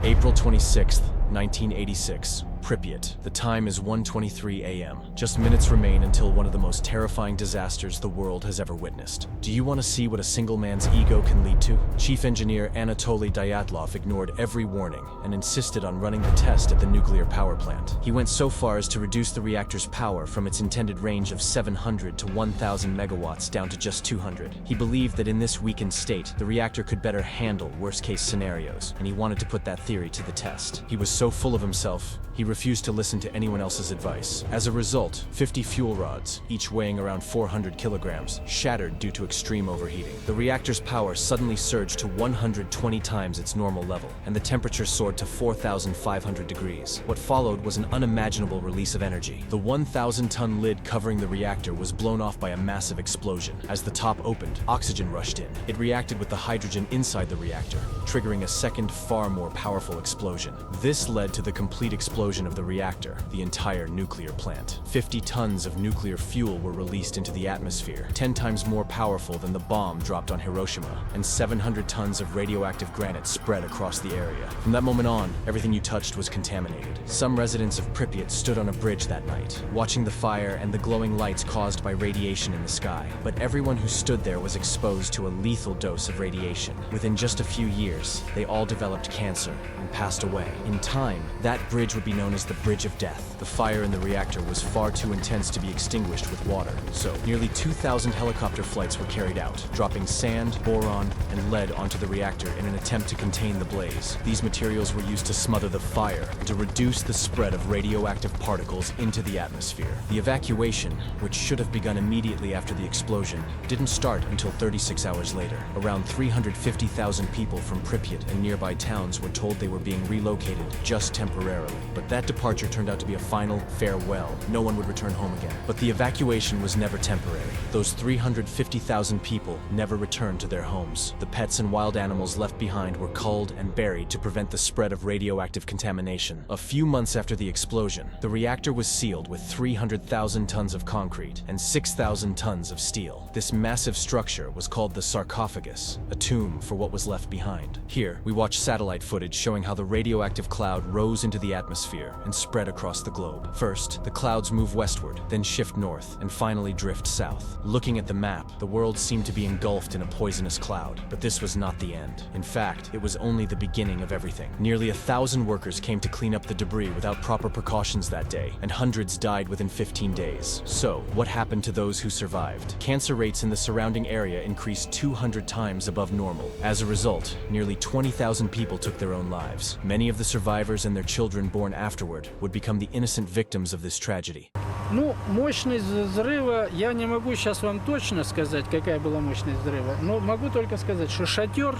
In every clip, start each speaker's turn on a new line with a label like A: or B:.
A: April 26th, 1986, Pripyat. The time is 1:23 a.m. Just minutes remain until one of the most terrifying disasters the world has ever witnessed. Do you want to see what a single man's ego can lead to? Chief Engineer Anatoly Dyatlov ignored every warning and insisted on running the test at the nuclear power plant. He went so far as to reduce the reactor's power from its intended range of 700 to 1,000 megawatts down to just 200. He believed that in this weakened state, the reactor could better handle worst-case scenarios, and he wanted to put that theory to the test. He was so full of himself, he refused to listen to anyone else's advice. As a result, 50 fuel rods, each weighing around 400 kilograms, shattered due to extreme overheating. The reactor's power suddenly surged to 120 times its normal level, and the temperature soared to 4,500 degrees. What followed was an unimaginable release of energy. The 1,000-ton lid covering the reactor was blown off by a massive explosion. As the top opened, oxygen rushed in. It reacted with the hydrogen inside the reactor, triggering a second, far more powerful explosion. This led to the complete explosion of the reactor, the entire nuclear plant. 50 tons of nuclear fuel were released into the atmosphere, 10 times more powerful than the bomb dropped on Hiroshima, and 700 tons of radioactive granite spread across the area. From that moment on, everything you touched was contaminated. Some residents of Pripyat stood on a bridge that night, watching the fire and the glowing lights caused by radiation in the sky. But everyone who stood there was exposed to a lethal dose of radiation. Within just a few years, they all developed cancer and passed away. In time, that bridge would be known as the Bridge of Death. The fire in the reactor was far too intense to be extinguished with water, so nearly 2,000 helicopter flights were carried out, dropping sand, boron, and lead onto the reactor in an attempt to contain the blaze. These materials were used to smother the fire and to reduce the spread of radioactive particles into the atmosphere. The evacuation, which should have begun immediately after the explosion, didn't start until 36 hours later. Around 350,000 people from Pripyat and nearby towns were told they were being relocated just temporarily. But that departure turned out to be a final farewell. No one would return home again. But the evacuation was never temporary. Those 350,000 people never returned to their homes. The pets and wild animals left behind were culled and buried to prevent the spread of radioactive contamination. A few months after the explosion, the reactor was sealed with 300,000 tons of concrete and 6,000 tons of steel. This massive structure was called the sarcophagus, a tomb for what was left behind. Here, we watch satellite footage showing how the radioactive cloud rose into the atmosphere and spread across the globe. First, the clouds move westward, then shift north, and finally drift south. Looking at the map, the world seemed to be engulfed in a poisonous cloud. But this was not the end. In fact, it was only the beginning of everything. Nearly 1,000 workers came to clean up the debris without proper precautions that day, and hundreds died within 15 days. So, what happened to those who survived? Cancer rates in the surrounding area increased 200 times above normal. As a result, nearly 20,000 people took their own lives. Many of the survivors and their children born afterward would become the innocent victims of this tragedy.
B: Ну, мощность взрыва, я не могу сейчас вам точно сказать, какая была мощность взрыва, но могу только сказать, что шатер,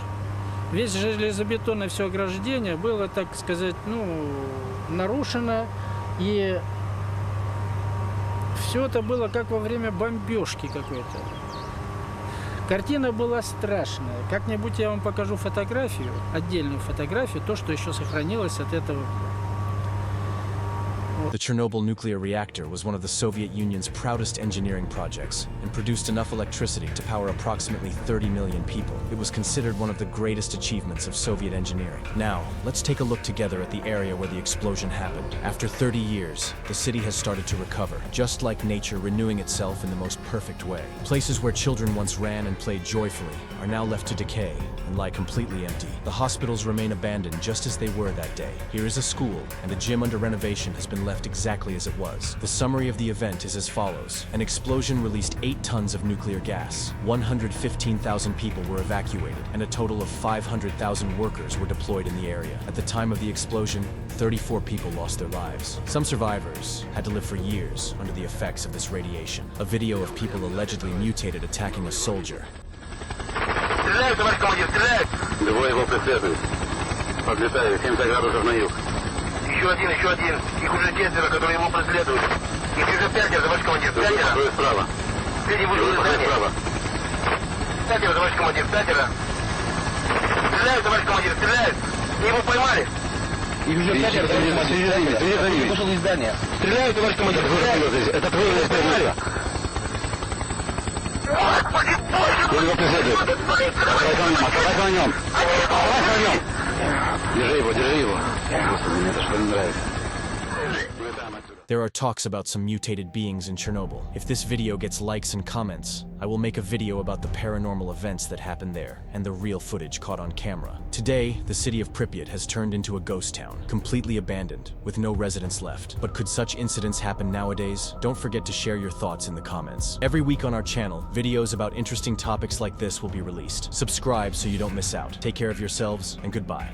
B: весь железобетонное все ограждение было, так сказать, нарушено, и все это было как во время бомбежки какой-то. Картина была страшная. Как-нибудь я вам покажу фотографию, отдельную фотографию, то, что еще сохранилось от этого.
A: The Chernobyl nuclear reactor was one of the Soviet Union's proudest engineering projects and produced enough electricity to power approximately 30 million people. It was considered one of the greatest achievements of Soviet engineering. Now, let's take a look together at the area where the explosion happened. After 30 years, the city has started to recover, just like nature renewing itself in the most perfect way. Places where children once ran and played joyfully are now left to decay and lie completely empty. The hospitals remain abandoned just as they were that day. Here is a school, and a gym under renovation has been left exactly as it was. The summary of the event is as follows. An explosion released 8 tons of nuclear gas. 115,000 people were evacuated, and a total of 500,000 workers were deployed in the area. At the time of the explosion, 34 people lost their lives. Some survivors had to live for years under the effects of this radiation. A video of people allegedly mutated attacking a soldier.
C: Стреляют, товарищ командир, стреляют! Двое его преследуют. Подлетают 70 градусов на юг. Еще один. Их уже 4, которые его преследуют. Их уже 5, товарищ командир, 5. Двое справа. Среди вышел из здания. 5, товарищ командир, 5. Стреляют, товарищ командир, стреляют! Его поймали! Их уже 5, товарищ командир, вышел из здания. Стреляют, товарищ командир, стреляют! Это твой поймали! Он его преследует. Оставайся на нем! Оставайся на нем! Держи его. Господи, мне это что не нравится.
A: There are talks about some mutated beings in Chernobyl. If this video gets likes and comments, I will make a video about the paranormal events that happened there and the real footage caught on camera. Today, the city of Pripyat has turned into a ghost town, completely abandoned, with no residents left. But could such incidents happen nowadays? Don't forget to share your thoughts in the comments. Every week on our channel, videos about interesting topics like this will be released. Subscribe so you don't miss out. Take care of yourselves, and goodbye.